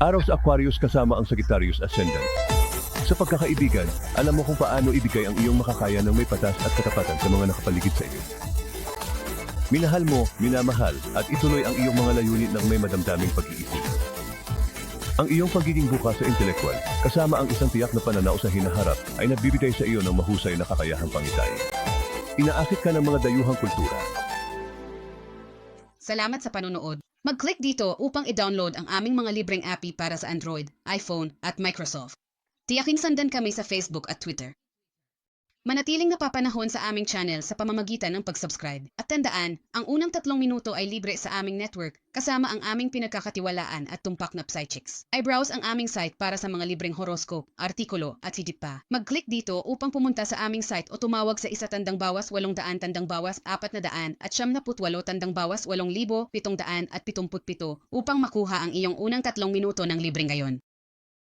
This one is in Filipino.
Araw sa Aquarius kasama ang Sagittarius Ascendant. Sa pagkakaibigan, alam mo kung paano ibigay ang iyong makakaya ng may patas at katapatan sa mga nakapaligid sa iyo. Minahal mo, minamahal, at ituloy ang iyong mga layunin ng may madamdaming pag-iisip. Ang iyong pagiging bukas sa intelektual, kasama ang isang tiyak na pananaw sa hinaharap, ay nagbibigay sa iyo ng mahusay na kakayahang pangitain. Inaakit ka ng mga dayuhang kultura. Salamat sa panonood. Mag-click dito upang i-download ang aming mga libreng API para sa Android, iPhone, at Microsoft. Tiyaking sundan kami sa Facebook at Twitter. Manatiling napapanahon sa aming channel sa pamamagitan ng pag-subscribe. At tandaan, ang unang 3 minuto ay libre sa aming network kasama ang aming pinagkakatiwalaan at tumpak na Psychics. I-browse ang aming site para sa mga libreng horoscope, artikulo at higit pa. Mag-click dito upang pumunta sa aming site o tumawag sa 1 tandang bawas 800 tandang bawas 400 at 78 tandang bawas 8,777 upang makuha ang iyong unang 3 minuto ng libreng ngayon.